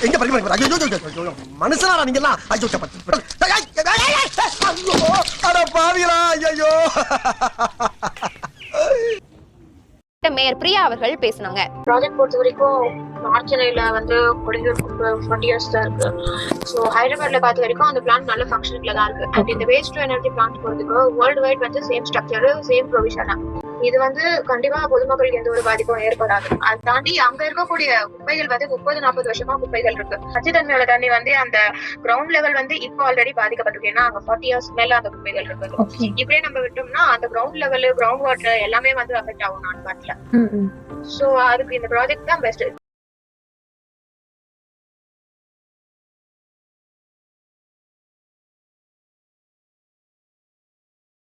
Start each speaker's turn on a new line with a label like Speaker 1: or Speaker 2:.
Speaker 1: எங்க படிக்க ஐயோ மனுஷனா நீங்க எல்லாம் ஐயோ அட பாவிகளா ஐயோ.
Speaker 2: மேயர் பிரியா அவர்கள் பேசினாங்க.
Speaker 3: ப்ராஜெக்ட் பொறுத்த வரைக்கும் நார்த் சென்னையில வந்து குடியிருப்பு 20 years தான் இருக்கு. ஸோ ஹைதராபாத்ல பார்த்த வரைக்கும் அந்த பிளான் நல்ல ஃபங்க்ஷனிங்ல தான் இருக்கு. அண்ட் இந்த வேஸ்ட் டு எனர்ஜி பிளான்ட் போறதுக்கு வேர்ல்டு வைட் வந்து சேம் ஸ்ட்ரக்சர் சேம் ப்ரொவிஷன். இது வந்து கண்டிப்பா பொதுமக்களுக்கு எந்த ஒரு பாதிப்பும் ஏற்படாது. அதை தாண்டி அங்க இருக்கக்கூடிய குப்பைகள் வந்து 30-40 வருஷமா குப்பைகள் இருக்கு. நச்சுத்தன்மையோட தண்ணி வந்து அந்த கிரவுண்ட் லெவல் வந்து இப்போ ஆல்ரெடி பாதிக்கப்பட்டிருக்கு. ஏன்னா அங்க 40 years மேல அந்த குப்பைகள் இருக்கு. இப்படியே நம்ம விட்டோம்னா அந்த கிரவுண்ட் லெவல் கிரவுண்ட் வாட்டர் எல்லாமே வந்து அஃபெக்ட் ஆகும் நான் பாட்டுல. சோ அதுக்கு இந்த ப்ராஜெக்ட் தான் பெஸ்ட்.